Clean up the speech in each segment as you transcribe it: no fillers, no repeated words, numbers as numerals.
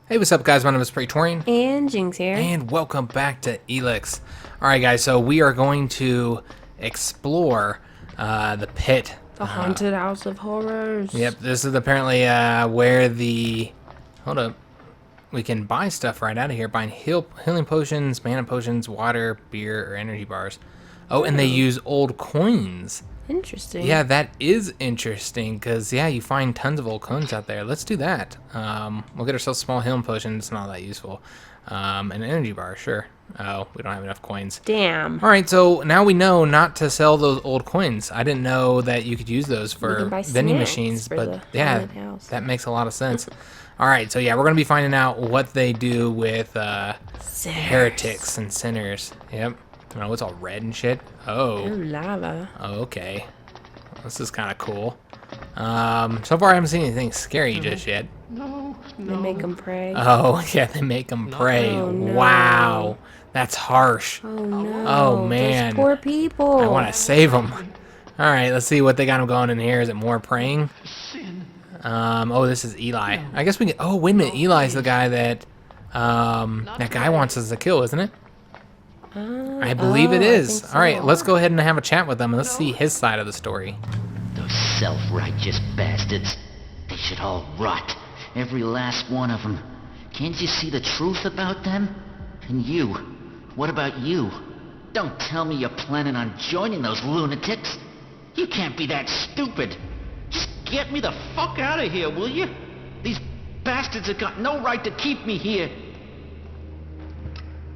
Hey, what's up, guys? My name is Praetorian. And Jynx here. And welcome back to Elex. Alright, guys, so we are going to explore the pit. The haunted house of horrors. Yep, this is apparently where the... Hold up. We can buy stuff right out of here. Buying healing potions, mana potions, water, beer, or energy bars. Oh, and they use old coins. Interesting. Yeah, that is interesting, because, yeah, you find tons of old coins out there. Let's do that. We'll get ourselves small healing potions. It's not that useful. An energy bar, sure. Oh, we don't have enough coins. Damn. All right, so now we know not to sell those old coins. I didn't know that you could use those for vending machines, but yeah, that makes a lot of sense. All right, so yeah, we're going to be finding out what they do with heretics and sinners. Yep. Oh, it's all red and shit. Oh. Ooh, lava. Oh, okay. This is kind of cool. So far I haven't seen anything scary just yet. No. They make them pray. Oh, yeah, they make them pray. Oh, no. Wow. That's harsh. Oh, no. Oh, man. Those poor people. I want to save them. All right, let's see what they got them going in here. Is it more praying? Oh, this is Eli. I guess we can... Oh, wait a minute. Eli's the guy that... that guy wants us to kill, isn't it? I believe it is. So. All right, let's go ahead and have a chat with them and let's see his side of the story. Those self-righteous bastards. They should all rot. Every last one of them. Can't you see the truth about them? And you. What about you? Don't tell me you're planning on joining those lunatics. You can't be that stupid. Just get me the fuck out of here, will you? These bastards have got no right to keep me here.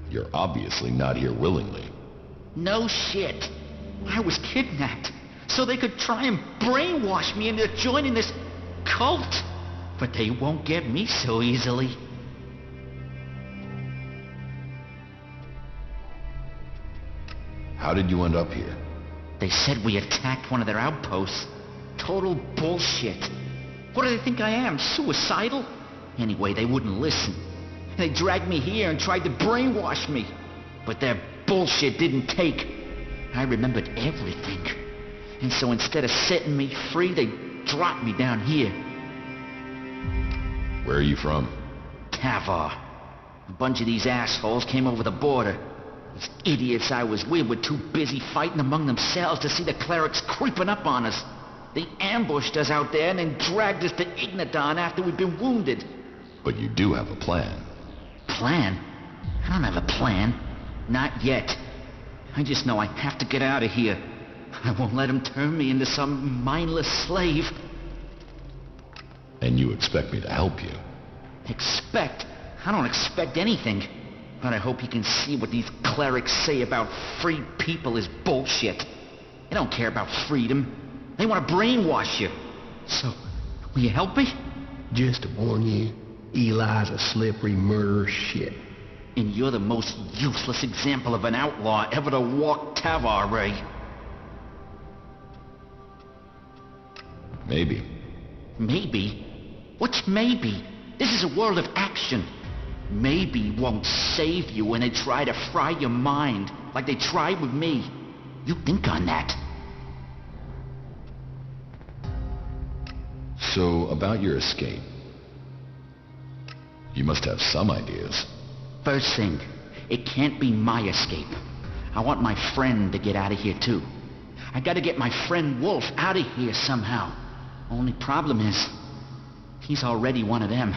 You're obviously not here willingly. No shit. I was kidnapped, so they could try and brainwash me into joining this cult. But they won't get me so easily. How did you end up here? They said we attacked one of their outposts. Total bullshit. What do they think I am, suicidal? Anyway, they wouldn't listen. They dragged me here and tried to brainwash me. But their bullshit didn't take. I remembered everything. And so instead of setting me free, they dropped me down here. Where are you from? Tavar. A bunch of these assholes came over the border. These idiots I was with were too busy fighting among themselves to see the clerics creeping up on us. They ambushed us out there and then dragged us to Ignadon after we'd been wounded. But you do have a plan. Plan? I don't have a plan. Not yet. I just know I have to get out of here. I won't let them turn me into some mindless slave. And you expect me to help you? Expect? I don't expect anything. But I hope you can see what these clerics say about free people is bullshit. They don't care about freedom. They want to brainwash you. So, will you help me? Just to warn you, Eli's a slippery murderer shit. And you're the most useless example of an outlaw ever to walk Tavar, Ray. Maybe. Maybe? What's maybe? This is a world of action. Maybe won't save you when they try to fry your mind, like they tried with me. You think on that. So, about your escape. You must have some ideas. First thing, it can't be my escape. I want my friend to get out of here too. I gotta get my friend Wolf out of here somehow. Only problem is, he's already one of them.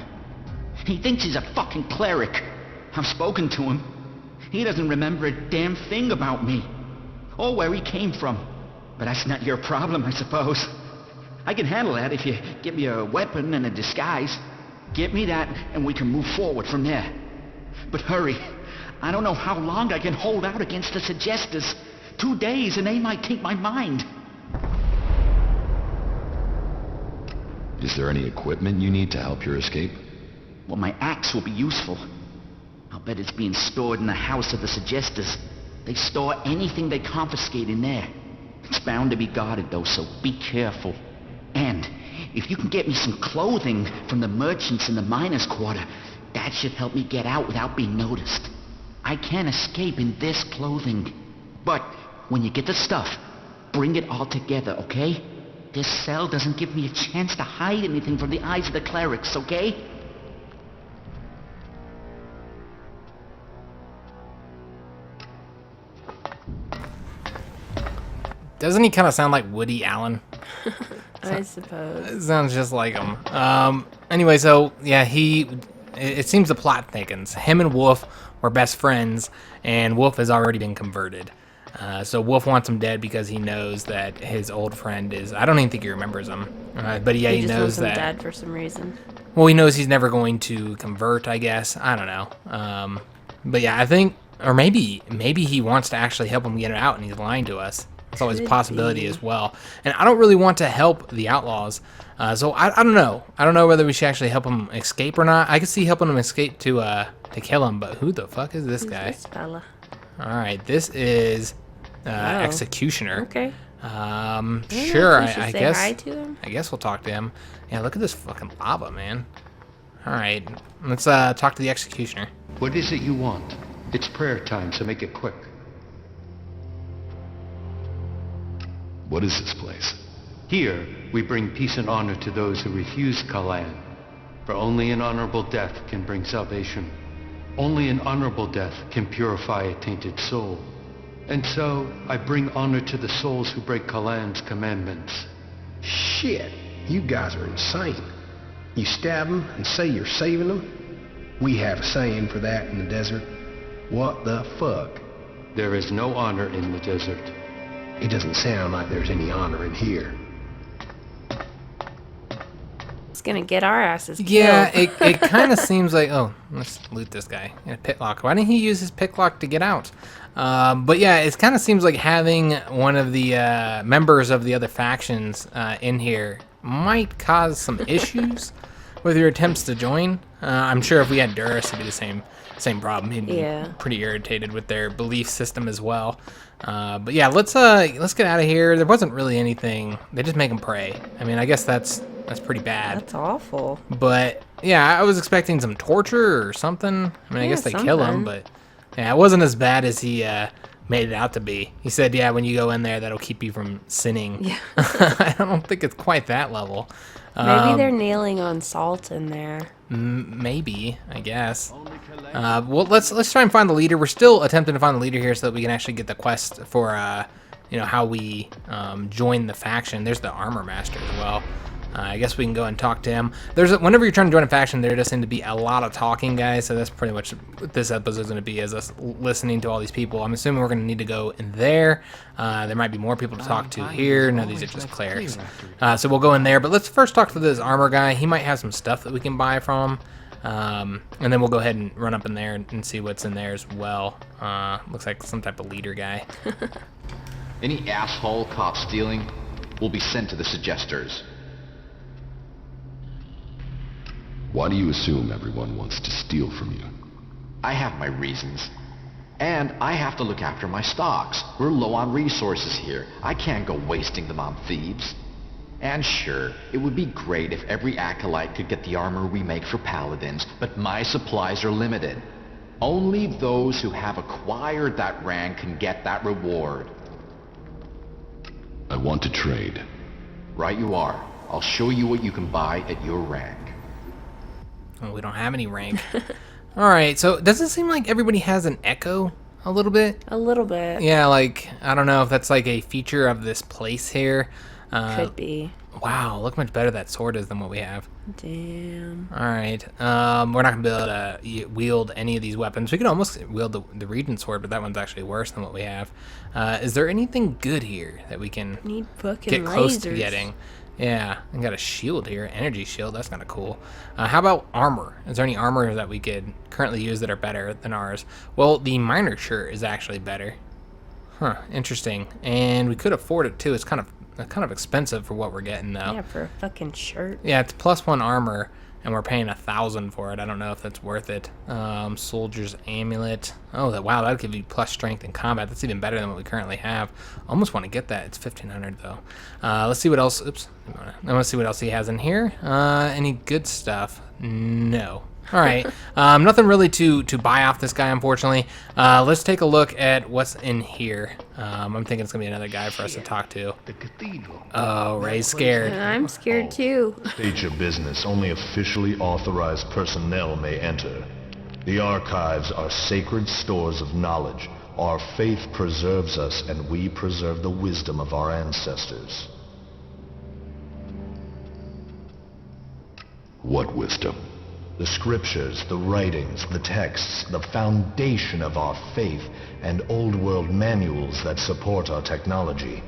He thinks he's a fucking cleric. I've spoken to him. He doesn't remember a damn thing about me. Or where he came from. But that's not your problem, I suppose. I can handle that if you give me a weapon and a disguise. Get me that, and we can move forward from there. But hurry. I don't know how long I can hold out against the Suggestors. 2 days, and they might take my mind. Is there any equipment you need to help your escape? Well, my axe will be useful. I'll bet it's being stored in the house of the Suggestors. They store anything they confiscate in there. It's bound to be guarded, though, so be careful. And if you can get me some clothing from the merchants in the miners' quarter, that should help me get out without being noticed. I can't escape in this clothing. But when you get the stuff, bring it all together, okay? This cell doesn't give me a chance to hide anything from the eyes of the clerics, okay? Doesn't he kind of sound like Woody Allen? I suppose. It sounds just like him. Anyway, so yeah, it seems the plot thickens. Him and Wolf were best friends, and Wolf has already been converted. So Wolf wants him dead because he knows that his old friend is. I don't even think he remembers him, but yeah, he just knows wants him that. dead for some reason. Well, he knows he's never going to convert. I guess I don't know. But yeah, I think, or maybe he wants to actually help him get it out, and he's lying to us. That's always a possibility as well. And I don't really want to help the outlaws. So I don't know. I don't know whether we should actually help him escape or not. I could see helping him escape to kill him, but who the fuck is this guy? This fella? All right, this is Executioner. Okay. Sure. I say guess. Hi to him. I guess we'll talk to him. Yeah, look at this fucking lava, man. All right, let's talk to the Executioner. What is it you want? It's prayer time, so make it quick. What is this place? Here, we bring peace and honor to those who refuse Kalan. For only an honorable death can bring salvation. Only an honorable death can purify a tainted soul. And so, I bring honor to the souls who break Kalan's commandments. Shit, you guys are insane. You stab them and say you're saving them? We have a saying for that in the desert. What the fuck? There is no honor in the desert. It doesn't sound like there's any honor in here. It's gonna get our asses killed. Yeah, it kind of seems like, oh, let's loot this guy. Yeah, picklock. Why didn't he use his picklock to get out? But yeah, it kind of seems like having one of the members of the other factions in here might cause some issues with your attempts to join. I'm sure if we had Durus, it'd be the same problem. He'd be pretty irritated with their belief system as well. But yeah, let's get out of here. There wasn't really anything. They just make him pray. I mean, I guess that's pretty bad. That's awful. But yeah, I was expecting some torture or something. I mean, I guess they kill him, but yeah, it wasn't as bad as he made it out to be. He said, yeah, when you go in there, that'll keep you from sinning. Yeah. I don't think it's quite that level. Maybe they're nailing on salt in there. Maybe, I guess. Well, let's try and find the leader. We're still attempting to find the leader here so that we can actually get the quest for how we join the faction. There's the armor master as well. I guess we can go and talk to him. Whenever you're trying to join a faction, there does seem to be a lot of talking, guys. So that's pretty much what this episode is going to be, is us listening to all these people. I'm assuming we're going to need to go in there. There might be more people to talk to here. No, these are just clerics. So we'll go in there. But let's first talk to this armor guy. He might have some stuff that we can buy from him. And then we'll go ahead and run up in there and see what's in there as well. Looks like some type of leader guy. Any asshole caught stealing will be sent to the suggesters. Why do you assume everyone wants to steal from you? I have my reasons. And I have to look after my stocks. We're low on resources here. I can't go wasting them on thieves. And sure, it would be great if every acolyte could get the armor we make for paladins, but my supplies are limited. Only those who have acquired that rank can get that reward. I want to trade. Right you are. I'll show you what you can buy at your rank. Oh, we don't have any rank. All right, so does it seem like everybody has an echo a little bit? A little bit. Yeah, like, I don't know if that's like a feature of this place here. Could be. Wow, look much better that sword is than what we have. Damn. All right, we're not gonna be able to wield any of these weapons. We could almost wield the Regent sword, but that one's actually worse than what we have. Is there anything good here that we can Need fucking get close to lasers. getting? Yeah, I got a shield here, energy shield. That's kind of cool. How about armor? Is there any armor that we could currently use that are better than ours? Well, the miner shirt is actually better. Huh, interesting. And we could afford it too. It's kind of expensive for what we're getting though. Yeah, for a fucking shirt. Yeah, it's +1 armor, and we're paying 1,000 for it. I don't know if that's worth it. Soldier's amulet. Oh, wow, that'll give you plus strength in combat. That's even better than what we currently have. Almost want to get that. It's 1,500 though. Let's see what else. Oops. I want to see what else he has in here. Any good stuff? No. All right. Nothing really to buy off this guy, unfortunately. Let's take a look at what's in here. I'm thinking it's gonna be another guy for us to talk to. The cathedral. Oh, Ray's scared. And I'm scared too. State your business. Only officially authorized personnel may enter. The archives are sacred stores of knowledge, Our faith preserves us, and we preserve the wisdom of our ancestors. What wisdom? The scriptures, the writings, the texts, the foundation of our faith, and old world manuals that support our technology.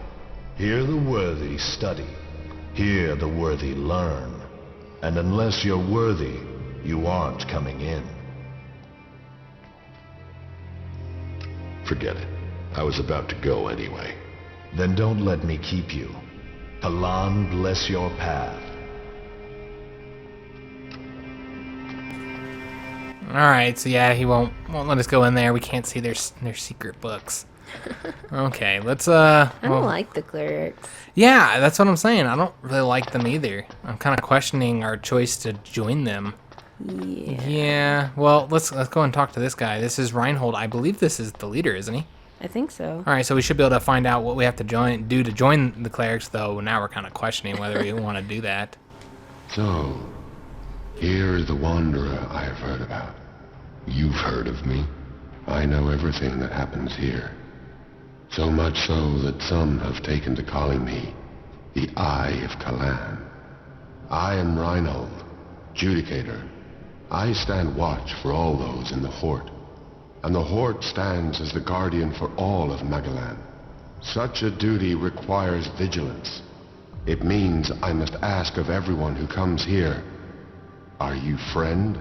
Here the worthy study. Here the worthy learn. And unless you're worthy, you aren't coming in. Forget it. I was about to go anyway. Then don't let me keep you. Kalan bless your path. Alright, so yeah, he won't let us go in there. We can't see their secret books. Okay, let's I don't like the clerics. Yeah, that's what I'm saying. I don't really like them either. I'm kind of questioning our choice to join them. Yeah. Well, let's go and talk to this guy. This is Reinhold. I believe this is the leader, isn't he? I think so. All right, so we should be able to find out what we have to do to join the clerics, though now we're kind of questioning whether we want to do that. So, here is the wanderer I have heard about. You've heard of me. I know everything that happens here. So much so that some have taken to calling me the Eye of Kalan. I am Reinhold, Judicator. I stand watch for all those in the Hort, and the Hort stands as the guardian for all of Magalan. Such a duty requires vigilance. It means I must ask of everyone who comes here, are you friend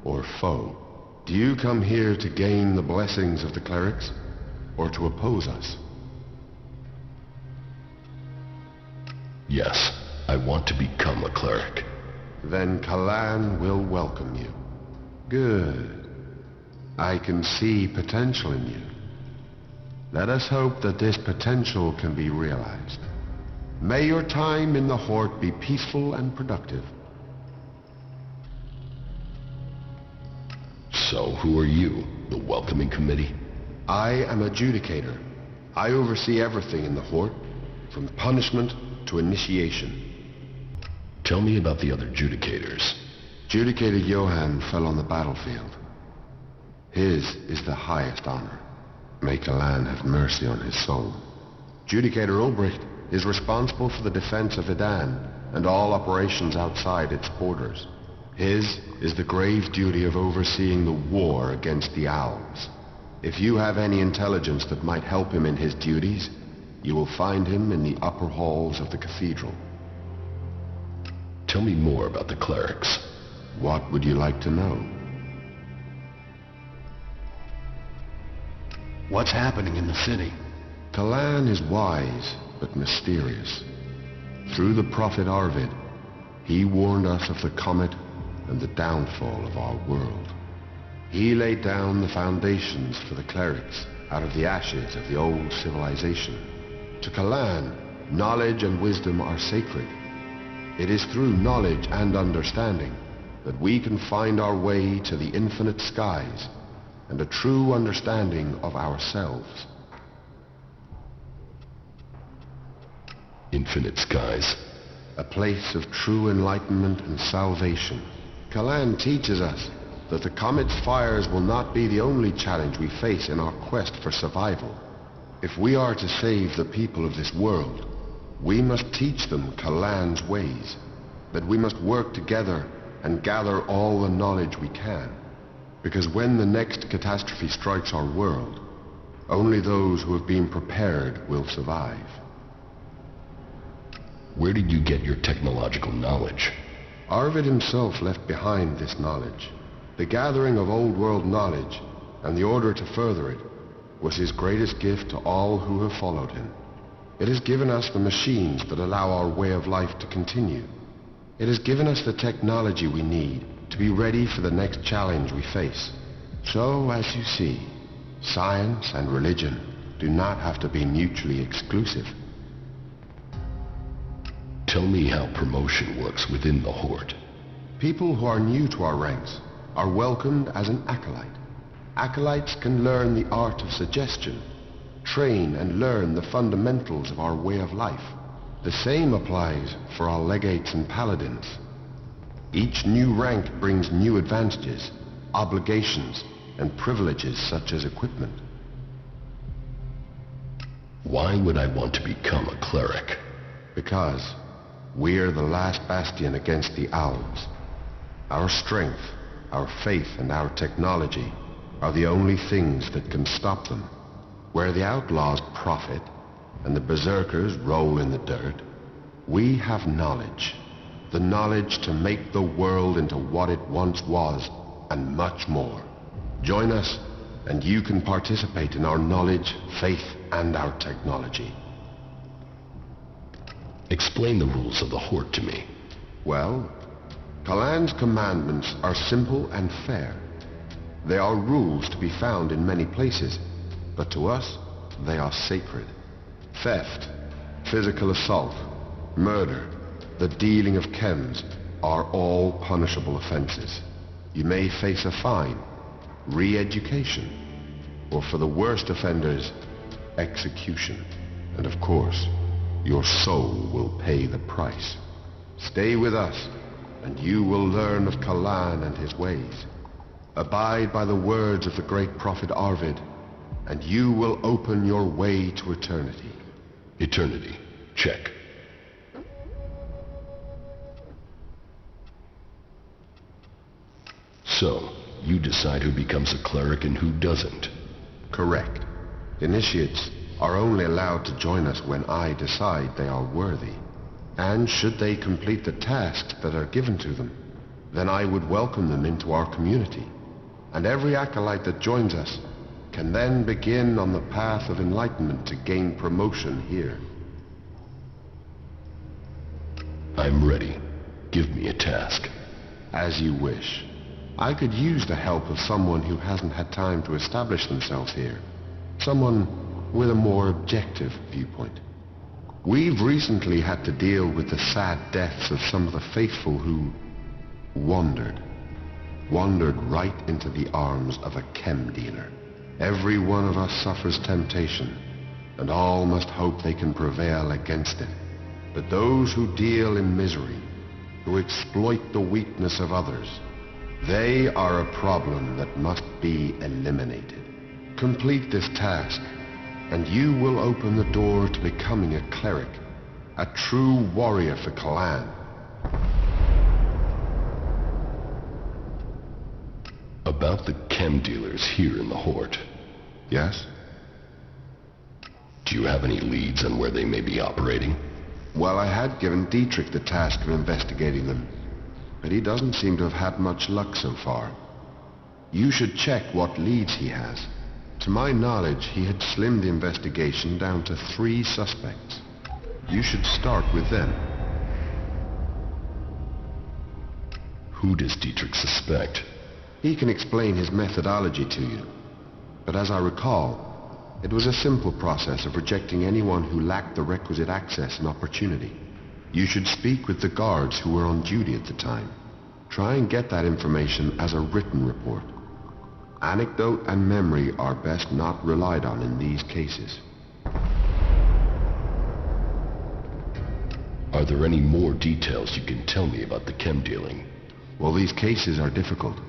or foe? Do you come here to gain the blessings of the clerics, or to oppose us? Yes, I want to become a cleric. Then Kalan will welcome you. Good. I can see potential in you. Let us hope that this potential can be realized. May your time in the Hort be peaceful and productive. So, who are you? The welcoming committee? I am a Judicator. I oversee everything in the Hort, from punishment to initiation. Tell me about the other Judicators. Judicator Johann fell on the battlefield. His is the highest honor. May Kalan have mercy on his soul. Judicator Ulbricht is responsible for the defense of Idan and all operations outside its borders. His is the grave duty of overseeing the war against the Owls. If you have any intelligence that might help him in his duties, you will find him in the upper halls of the cathedral. Tell me more about the clerics. What would you like to know? What's happening in the city? Kalan is wise, but mysterious. Through the prophet Arvid, he warned us of the comet and the downfall of our world. He laid down the foundations for the clerics out of the ashes of the old civilization. To Kalan, knowledge and wisdom are sacred. It is through knowledge and understanding that we can find our way to the infinite skies and a true understanding of ourselves. Infinite skies. A place of true enlightenment and salvation. Kalan teaches us that the comet's fires will not be the only challenge we face in our quest for survival. If we are to save the people of this world, we must teach them Kalan's ways, that we must work together and gather all the knowledge we can. Because when the next catastrophe strikes our world, only those who have been prepared will survive. Where did you get your technological knowledge? Arvid himself left behind this knowledge. The gathering of old world knowledge, and the order to further it, was his greatest gift to all who have followed him. It has given us the machines that allow our way of life to continue. It has given us the technology we need to be ready for the next challenge we face. So, as you see, science and religion do not have to be mutually exclusive. Tell me how promotion works within the Hort. People who are new to our ranks are welcomed as an acolyte. Acolytes can learn the art of suggestion, train and learn the fundamentals of our way of life. The same applies for our legates and paladins. Each new rank brings new advantages, obligations, and privileges such as equipment. Why would I want to become a cleric? Because we're the last bastion against the owls. Our strength, our faith, and our technology are the only things that can stop them. Where the outlaws profit and the berserkers roll in the dirt, we have knowledge. The knowledge to make the world into what it once was, and much more. Join us, and you can participate in our knowledge, faith, and our technology. Explain the rules of the Horde to me. Well, Kalan's commandments are simple and fair. They are rules to be found in many places, but to us, they are sacred. Theft, physical assault, murder, the dealing of chems are all punishable offenses. You may face a fine, re-education, or for the worst offenders, execution. And of course, your soul will pay the price. Stay with us, and you will learn of Kalan and his ways. Abide by the words of the great prophet Arvid, and you will open your way to eternity. Eternity. Check. So, you decide who becomes a cleric and who doesn't. Correct. Initiates are only allowed to join us when I decide they are worthy. And should they complete the tasks that are given to them, then I would welcome them into our community. And every acolyte that joins us can then begin on the path of enlightenment to gain promotion here. I'm ready. Give me a task. As you wish. I could use the help of someone who hasn't had time to establish themselves here. Someone with a more objective viewpoint. We've recently had to deal with the sad deaths of some of the faithful who wandered right into the arms of a chem dealer. Every one of us suffers temptation, and all must hope they can prevail against it. But those who deal in misery, who exploit the weakness of others, they are a problem that must be eliminated. Complete this task, and you will open the door to becoming a cleric, a true warrior for Kalan. About the chem dealers here in the Horde. Yes? Do you have any leads on where they may be operating? Well, I had given Dietrich the task of investigating them, but he doesn't seem to have had much luck so far. You should check what leads he has. To my knowledge, he had slimmed the investigation down to 3 suspects. You should start with them. Who does Dietrich suspect? He can explain his methodology to you. But as I recall, it was a simple process of rejecting anyone who lacked the requisite access and opportunity. You should speak with the guards who were on duty at the time. Try and get that information as a written report. Anecdote and memory are best not relied on in these cases. Are there any more details you can tell me about the chem dealing? Well, these cases are difficult.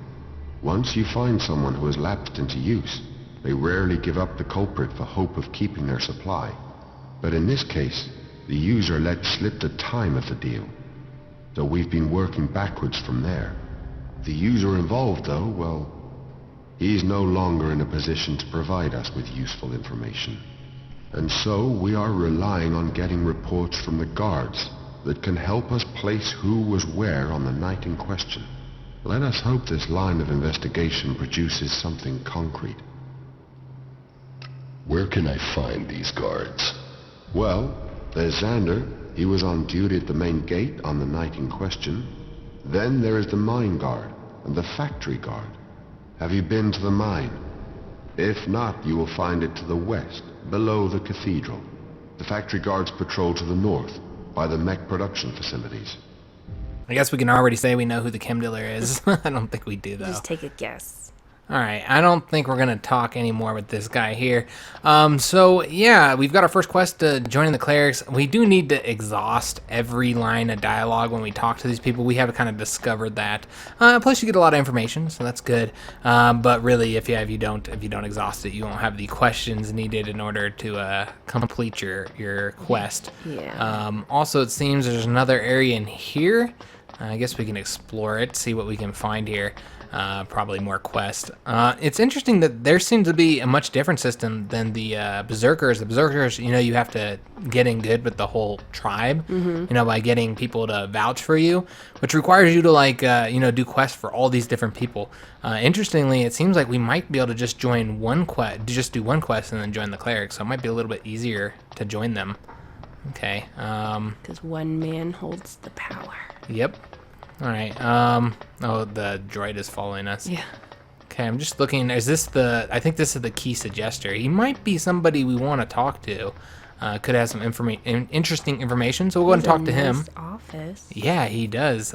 Once you find someone who has lapsed into use, they rarely give up the culprit for hope of keeping their supply. But in this case, the user let slip the time of the deal. So we've been working backwards from there. The user involved, though, well, he's no longer in a position to provide us with useful information. And so we are relying on getting reports from the guards that can help us place who was where on the night in question. Let us hope this line of investigation produces something concrete. Where can I find these guards? Well, there's Xander. He was on duty at the main gate on the night in question. Then there is the mine guard and the factory guard. Have you been to the mine? If not, you will find it to the west, below the cathedral. The factory guards patrol to the north, by the mech production facilities. I guess we can already say we know who the chem dealer is. I don't think we do, though. Just take a guess. All right, I don't think we're going to talk anymore with this guy here. So, yeah, we've got our first quest to join the Clerics. We do need to exhaust every line of dialogue when we talk to these people. We have kind of discovered that. Plus, you get a lot of information, so that's good. But really, if you don't exhaust it, you won't have the questions needed in order to complete your quest. Yeah. Also, it seems there's another area in here. I guess we can explore it, see what we can find here. Probably more quests. It's interesting that there seems to be a much different system than the Berserkers. The Berserkers, you have to get in good with the whole tribe, by getting people to vouch for you, which requires you to do quests for all these different people. Interestingly, it seems like we might be able to just join one quest, just do one quest and then join the Clerics, so it might be a little bit easier to join them. Okay. Because one man holds the power. Yep. All right. Oh, the droid is following us. Yeah. Okay, I'm just looking. I think this is the key suggester. He might be somebody we want to talk to. Could have some interesting information, so we'll go and talk to him. Office. Yeah, he does.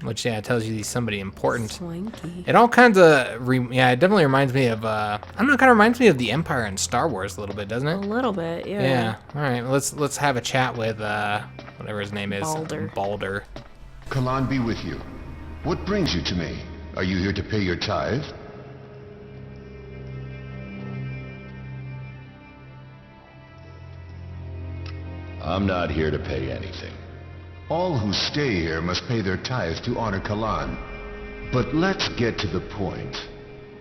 Which tells you he's somebody important. Swanky. It all kinds of it definitely reminds me of I don't know, it kind of reminds me of the Empire in Star Wars a little bit, doesn't it? A little bit, yeah. Yeah. All right, let's have a chat with whatever his name is. Balder. Kalan be with you. What brings you to me? Are you here to pay your tithe? I'm not here to pay anything. All who stay here must pay their tithe to honor Kalan. But let's get to the point.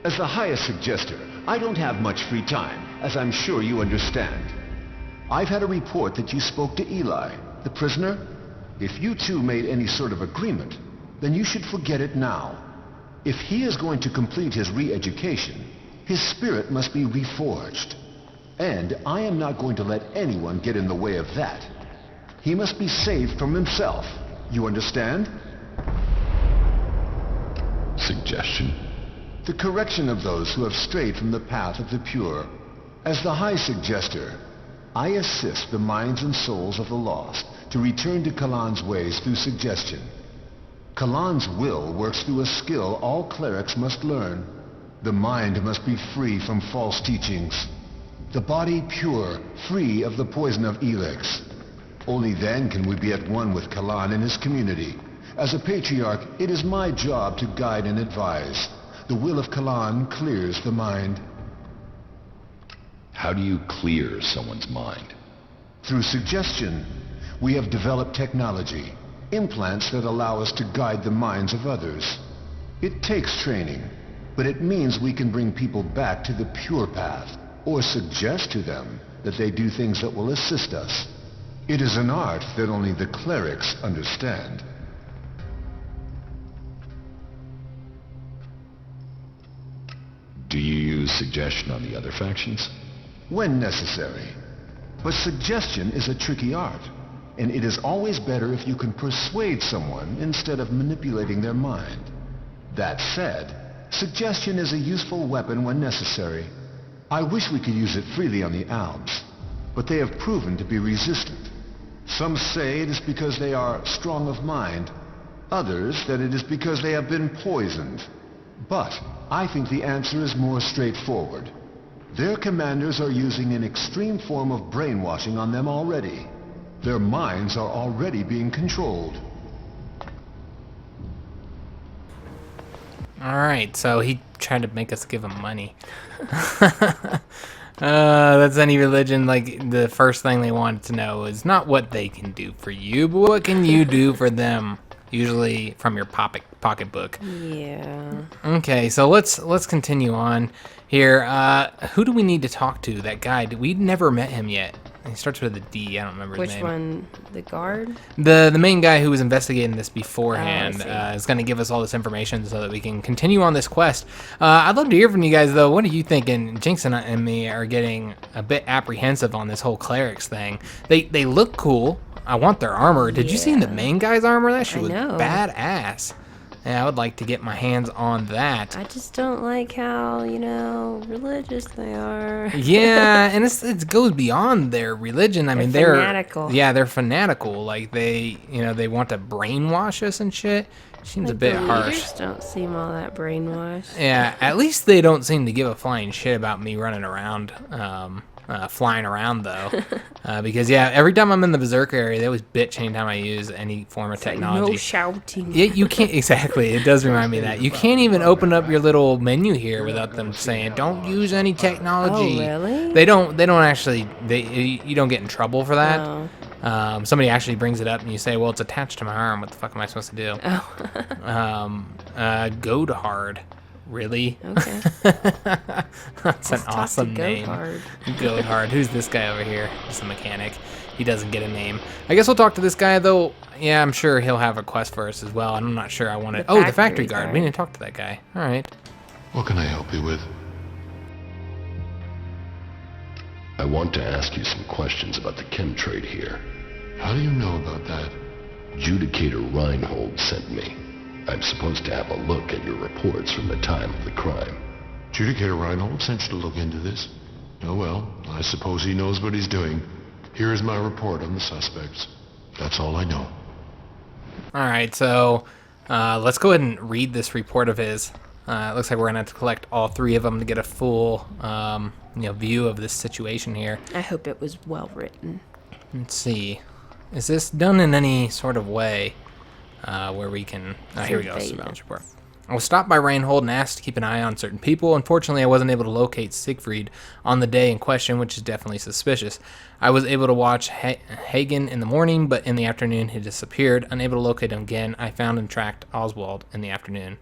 As the highest suggester, I don't have much free time, as I'm sure you understand. I've had a report that you spoke to Eli, the prisoner. If you two made any sort of agreement, then you should forget it now. If he is going to complete his re-education, his spirit must be reforged. And I am not going to let anyone get in the way of that. He must be saved from himself. You understand? Suggestion? The correction of those who have strayed from the path of the pure. As the High Suggester, I assist the minds and souls of the lost to return to Kalan's ways through suggestion. Kalan's will works through a skill all clerics must learn. The mind must be free from false teachings. The body pure, free of the poison of Elex. Only then can we be at one with Kalan and his community. As a patriarch, it is my job to guide and advise. The will of Kalan clears the mind. How do you clear someone's mind? Through suggestion. We have developed technology, implants that allow us to guide the minds of others. It takes training, but it means we can bring people back to the pure path, or suggest to them that they do things that will assist us. It is an art that only the clerics understand. Do you use suggestion on the other factions? When necessary. But suggestion is a tricky art. And it is always better if you can persuade someone instead of manipulating their mind. That said, suggestion is a useful weapon when necessary. I wish we could use it freely on the Alps, but they have proven to be resistant. Some say it is because they are strong of mind, others that it is because they have been poisoned. But I think the answer is more straightforward. Their commanders are using an extreme form of brainwashing on them already. Their minds are already being controlled. Alright, so he tried to make us give him money. That's any religion. Like, the first thing they wanted to know is not what they can do for you, but what can you do for them? Usually from your pocketbook. Yeah. Okay, so let's continue on here. Who do we need to talk to? That guy. We never met him yet. He starts with a D. I don't remember his name. Which one? The guard? The main guy who was investigating this beforehand Oh, is going to give us all this information so that we can continue on this quest. I'd love to hear from you guys, though. What are you thinking? Jinx and me are getting a bit apprehensive on this whole Clerics thing. They look cool. I want their armor. Did you see the main guy's armor? That shit was badass. Yeah, I would like to get my hands on that. I just don't like how, you know, religious they are. Yeah, and it goes beyond their religion. I mean, they're fanatical. Yeah, they're fanatical. Like they, you know, they want to brainwash us and shit. Seems a bit harsh. The leaders don't seem all that brainwashed. Yeah, at least they don't seem to give a flying shit about me running around, flying around though. Because yeah, every time I'm in the Berserker area, they always bitch anytime I use any form of technology. Like, no shouting. Yeah, you can't exactly. It does remind me of that. You can't even open up your little menu here without them saying, "Don't use any technology." Oh, really? They don't actually. You don't get in trouble for that. Oh. Somebody actually brings it up and you say, "Well, it's attached to my arm. What the fuck am I supposed to do?" Oh. Go to hard. Really? Okay. That's an awesome name. Goathard. Goathard. Who's this guy over here? Just a mechanic. He doesn't get a name. I guess we'll talk to this guy though. Yeah, I'm sure he'll have a quest for us as well. I'm not sure I want to. Oh, the factory guard. We need to talk to that guy. All right. What can I help you with? I want to ask you some questions about the chem trade here. How do you know about that? Judicator Reinhold sent me. I'm supposed to have a look at your reports from the time of the crime. Judicator Reinhold sent you to look into this? Oh well, I suppose he knows what he's doing. Here is my report on the suspects. That's all I know. Alright, so let's go ahead and read this report of his. It looks like we're going to have to collect all three of them to get a full view of this situation here. I hope it was well written. Let's see. Is this done in any sort of way where we can... here we go. Surveillance report. I was stopped by Reinhold and asked to keep an eye on certain people. Unfortunately, I wasn't able to locate Siegfried on the day in question, which is definitely suspicious. I was able to watch Hagen in the morning, but in the afternoon he disappeared. Unable to locate him again, I found and tracked Oswald in the afternoon.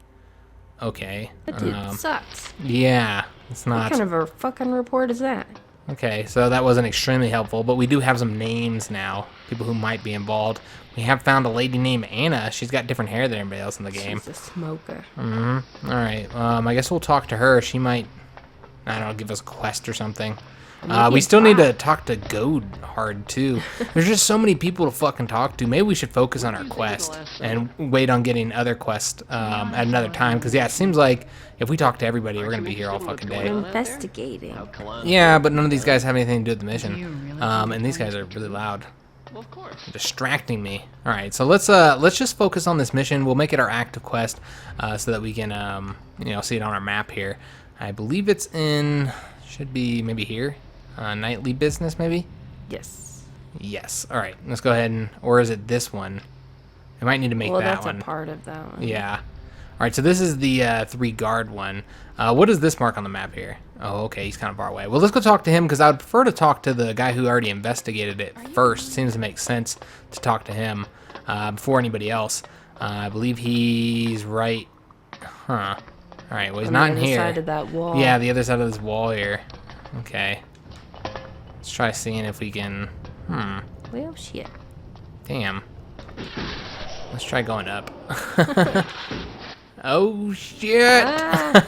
Okay. That dude sucks. Yeah, it's not... What kind of a fucking report is that? Okay, so that wasn't extremely helpful, but we do have some names now. People who might be involved. We have found a lady named Anna. She's got different hair than everybody else in the game. She's a smoker. Mm-hmm. Alright, I guess we'll talk to her. She might, I don't know, give us a quest or something. We still need to talk to Goathard, too. There's just so many people to fucking talk to. Maybe we should focus on our quest and wait on getting other quests at another time. Because, yeah, it seems like if we talk to everybody, we're going to be here all fucking day. Investigating. Yeah, but none of these guys have anything to do with the mission. And these guys are really loud. Well, of course. Distracting me. All right, so let's just focus on this mission. We'll make it our active quest so that we can see it on our map here. I believe it's in, should be maybe here. Nightly business, maybe? Yes. Yes. All right, let's go ahead and, or is it this one? I might need to make that that's one. A part of that one. Yeah. All right, so this is the 3 guard one. What is this mark on the map here? Oh, okay, he's kind of far away. Well, let's go talk to him because I would prefer to talk to the guy who already investigated it first. Seems to make sense to talk to him before anybody else. I believe he's right. Huh. All right, well, he's not in here. On the other side of that wall. Yeah, the other side of this wall here. Okay. Let's try seeing if we can... Well, shit. Damn. Let's try going up. Oh, shit!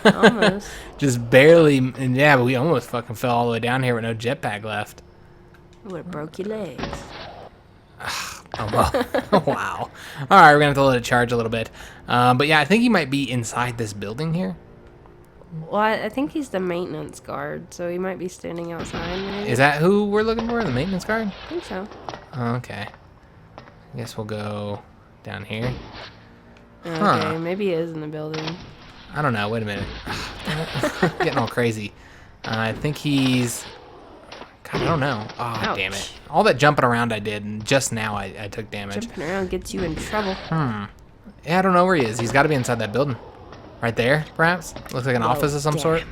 Almost. Just barely... Yeah, but we almost fucking fell all the way down here with no jetpack left. Would have broke your legs. Oh, well. Wow. Alright, we're going to have to let it charge a little bit. But yeah, I think he might be inside this building here. Well, I think he's the maintenance guard, so he might be standing outside, maybe. Is that who we're looking for? The maintenance guard? I think so. Okay. I guess we'll go down here. Okay, maybe he is in the building. I don't know. Wait a minute. Getting all crazy. I think he's... God, I don't know. Oh, Ouch. Damn it. All that jumping around I did, and just now I took damage. Jumping around gets you in trouble. Yeah, I don't know where he is. He's got to be inside that building. Right there, perhaps? Looks like an office of some sort.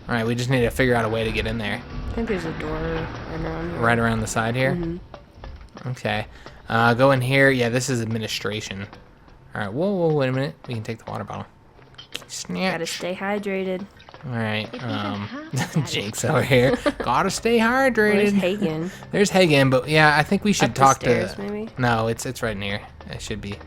Alright, we just need to figure out a way to get in there. I think there's a door right around here. Right around the side here? Mm-hmm. Okay. Go in here. Yeah, this is administration. Alright, whoa, wait a minute. We can take the water bottle. Snatch. Gotta stay hydrated. Alright, Jinx over here. Gotta stay hydrated. Where's Hagen? There's Hagen, but yeah, I think we should Up talk the stairs, to... maybe? No, it's right near. It should be.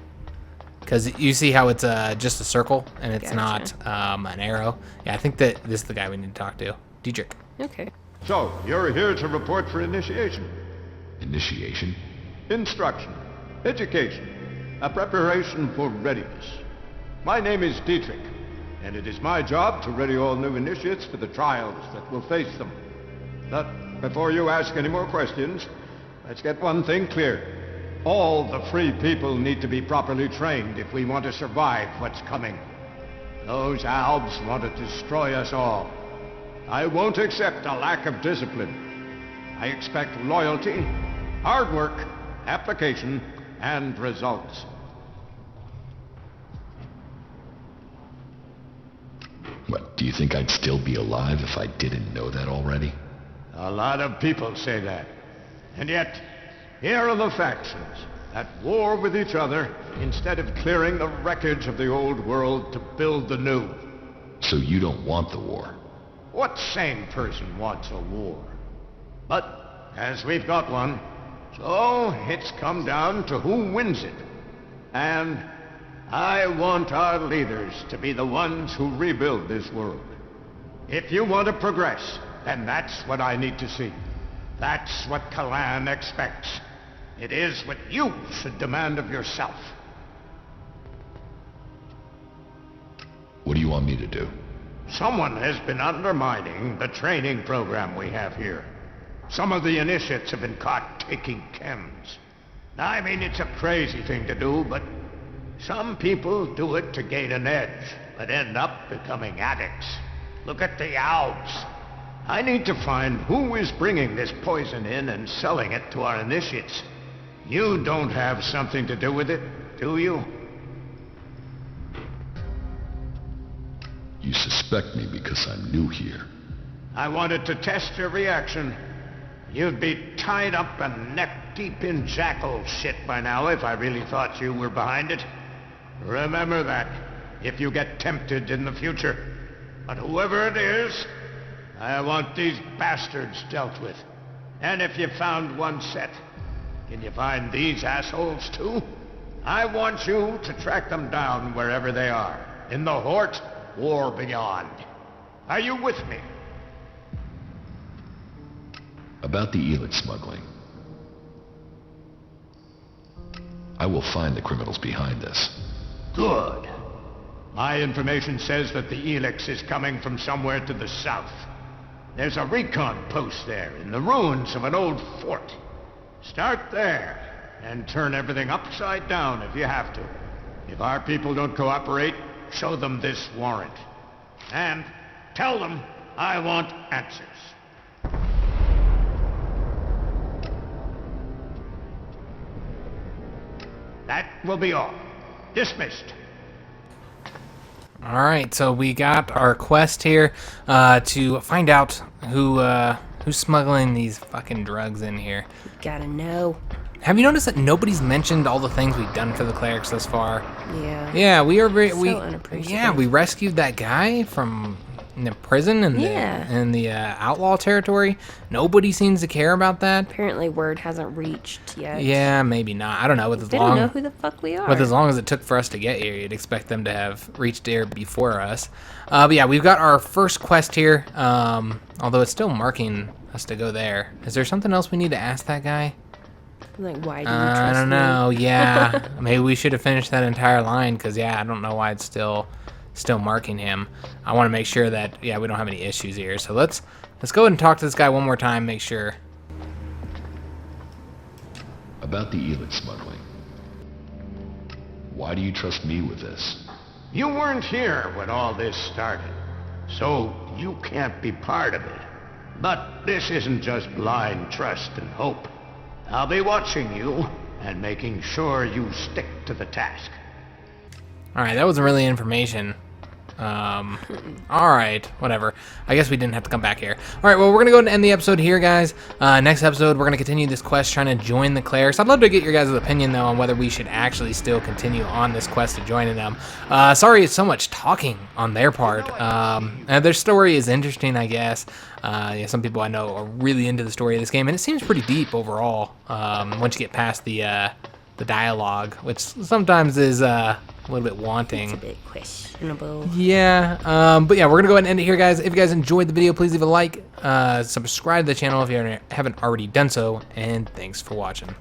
Because you see how it's just a circle, and it's not an arrow. Yeah, I think that this is the guy we need to talk to. Dietrich. Okay. So, you're here to report for initiation. Initiation? Instruction. Education. A preparation for readiness. My name is Dietrich, and it is my job to ready all new initiates for the trials that will face them. But before you ask any more questions, let's get one thing clear. All the free people need to be properly trained if we want to survive what's coming. Those Albs want to destroy us all. I won't accept a lack of discipline. I expect loyalty, hard work, application, and results. What, do you think I'd still be alive if I didn't know that already? A lot of people say that. And yet, here are the factions at war with each other instead of clearing the wreckage of the old world to build the new. So you don't want the war? What sane person wants a war? But, as we've got one, so it's come down to who wins it. And I want our leaders to be the ones who rebuild this world. If you want to progress, then that's what I need to see. That's what Kalan expects. It is what you should demand of yourself. What do you want me to do? Someone has been undermining the training program we have here. Some of the initiates have been caught taking chems. I mean, it's a crazy thing to do, but some people do it to gain an edge, but end up becoming addicts. Look at the Alps. I need to find who is bringing this poison in and selling it to our initiates. You don't have something to do with it, do you? You suspect me because I'm new here. I wanted to test your reaction. You'd be tied up and neck-deep in jackal shit by now if I really thought you were behind it. Remember that, if you get tempted in the future. But whoever it is, I want these bastards dealt with. And if you found one set, can you find these assholes too? I want you to track them down wherever they are. In the Hort or beyond. Are you with me? About the Elex smuggling. I will find the criminals behind this. Good. My information says that the Elex is coming from somewhere to the south. There's a recon post there, in the ruins of an old fort. Start there, and turn everything upside down if you have to. If our people don't cooperate, show them this warrant. And tell them I want answers. That will be all. Dismissed. Alright, so we got our quest here to find out who's smuggling these fucking drugs in here. Gotta know. Have you noticed that nobody's mentioned all the things we've done for the clerics thus far? Yeah. Yeah, we are unappreciative. we rescued that guy from the prison and the outlaw territory. Nobody seems to care about that. Apparently word hasn't reached yet. Yeah, maybe not. I don't know. They don't know who the fuck we are. But as long as it took for us to get here, you'd expect them to have reached there before us. But yeah, we've got our first quest here, although it's still marking us to go there. Is there something else we need to ask that guy? Like, why do you trust I don't me? know. Yeah, maybe we should have finished that entire line, because, yeah, I don't know why it's still marking him. I want to make sure that, yeah, we don't have any issues here. So let's go ahead and talk to this guy one more time, make sure. About the Elex smuggling. Why do you trust me with this? You weren't here when all this started, so you can't be part of it. But this isn't just blind trust and hope. I'll be watching you and making sure you stick to the task. Alright, that wasn't really information. Alright, whatever. I guess we didn't have to come back here. Alright, well, we're going to go ahead and end the episode here, guys. Next episode, we're going to continue this quest trying to join the Clerics. I'd love to get your guys' opinion, though, on whether we should actually still continue on this quest of joining them. Sorry it's so much talking on their part. And their story is interesting, I guess. Yeah, some people I know are really into the story of this game, and it seems pretty deep overall once you get past the dialogue, which sometimes is a little bit wanting. It's a bit questionable. Yeah, but yeah, we're gonna go ahead and end it here, guys. If you guys enjoyed the video, please leave a like, subscribe to the channel if you haven't already done so, and thanks for watching.